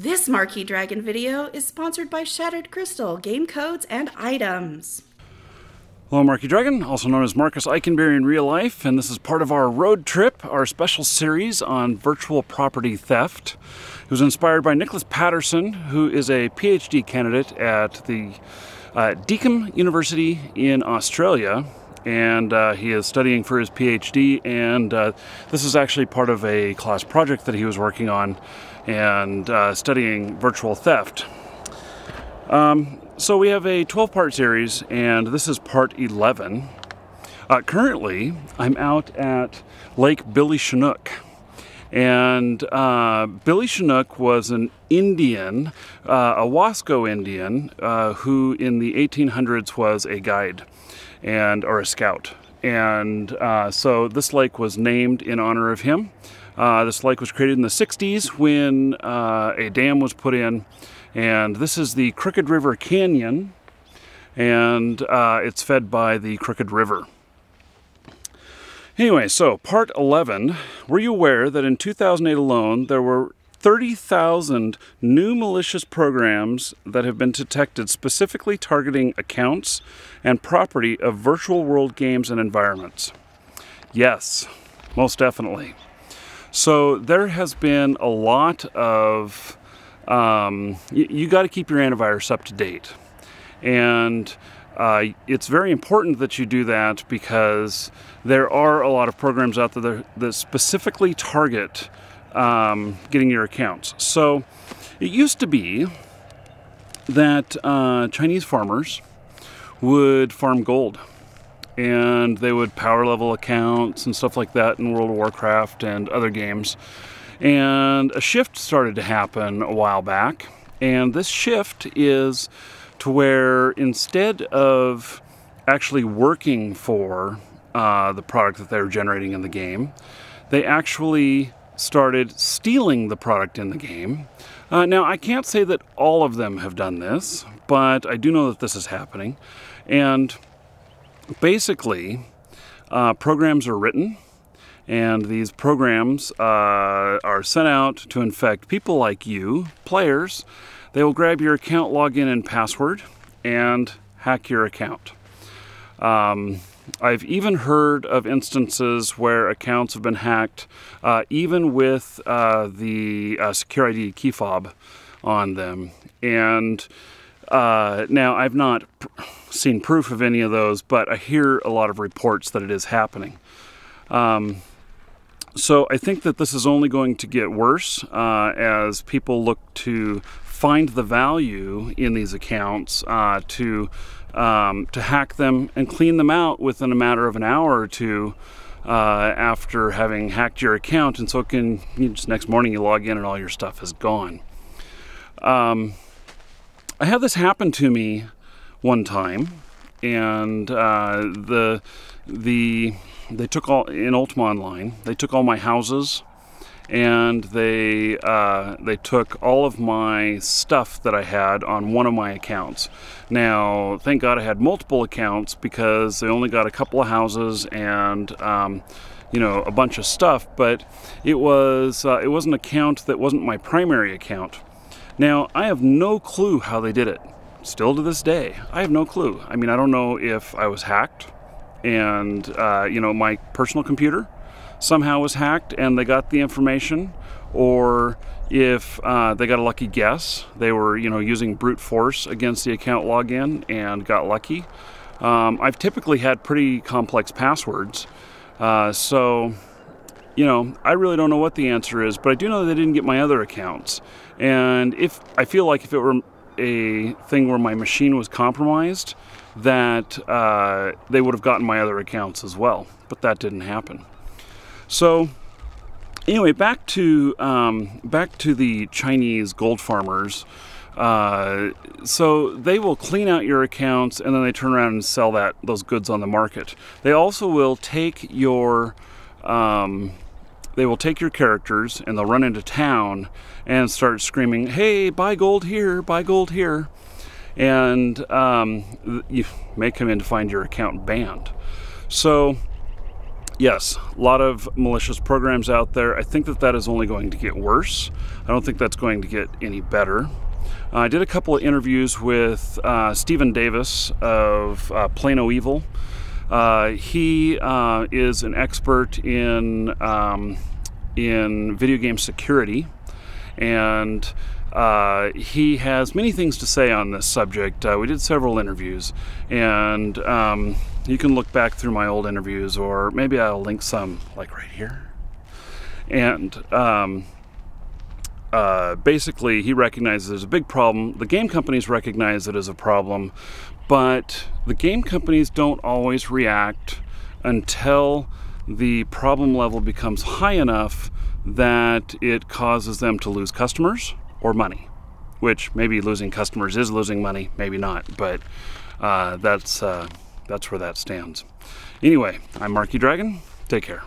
This Marquee Dragon video is sponsored by Shattered Crystal, game codes, and items. Hello, Marquee Dragon, also known as Marcus Eikenberry in real life, and this is part of our road trip, our special series on virtual property theft. It was inspired by Nicholas Patterson, who is a Ph.D. candidate at the Deakin University in Australia, and he is studying for his Ph.D. and this is actually part of a class project that he was working on and studying virtual theft. So we have a 12-part series, and this is part 11. Currently, I'm out at Lake Billy Chinook, and Billy Chinook was an Indian, a Wasco Indian, who in the 1800s was a guide or a scout. And so this lake was named in honor of him. This lake was created in the 60s when a dam was put in, and this is the Crooked River Canyon, and it's fed by the Crooked River. Anyway, so part 11, were you aware that in 2008 alone there were 30,000 new malicious programs that have been detected specifically targeting accounts and property of virtual world games and environments? Yes, most definitely. So there has been a lot of, you got to keep your antivirus up to date. And it's very important that you do that because there are a lot of programs out there that specifically target getting your accounts. So it used to be that Chinese farmers would farm gold, and they would power level accounts and stuff like that in World of Warcraft and other games. And a shift started to happen a while back, and this shift is to where instead of actually working for the product that they're generating in the game, they actually started stealing the product in the game. Now, I can't say that all of them have done this, but I do know that this is happening. And basically, programs are written, and these programs are sent out to infect people like you, players. They will grab your account login and password and hack your account. I've even heard of instances where accounts have been hacked, even with the Secure ID key fob on them. And now I've not seen proof of any of those, but I hear a lot of reports that it is happening. So I think that this is only going to get worse as people look to find the value in these accounts to hack them and clean them out within a matter of an hour or two after having hacked your account, and so just next morning you log in and all your stuff is gone. I had this happen to me one time, and they took all in Ultima Online. They took all my houses, and they took all of my stuff that I had on one of my accounts. Now, thank God I had multiple accounts because they only got a couple of houses and you know, a bunch of stuff. But it was an account that wasn't my primary account. Now, I have no clue how they did it. Still to this day, I have no clue. I mean, I don't know if I was hacked and you know, my personal computer somehow was hacked and they got the information, or if they got a lucky guess. They were, you know, using brute force against the account login and got lucky. I've typically had pretty complex passwords, so you know, I really don't know what the answer is, but I do know that they didn't get my other accounts. And if I feel like if it were a thing where my machine was compromised, that they would have gotten my other accounts as well, but that didn't happen. So anyway, back to the Chinese gold farmers. So they will clean out your accounts and then they turn around and sell those goods on the market. They also will take your characters and they'll run into town and start screaming, "Hey, buy gold here, buy gold here." And you may come in to find your account banned. So Yes, a lot of malicious programs out there. I think that is only going to get worse. I don't think that's going to get any better. I did a couple of interviews with Stephen Davis of Plano Evil. He is an expert in video game security, and he has many things to say on this subject. We did several interviews, and you can look back through my old interviews, or maybe I'll link some like right here. And basically he recognizes there's a big problem. The game companies recognize it as a problem, but the game companies don't always react until the problem level becomes high enough that it causes them to lose customers or money, which maybe losing customers is losing money, maybe not, but that's where that stands. Anyway, I'm Marky Dragon. Take care.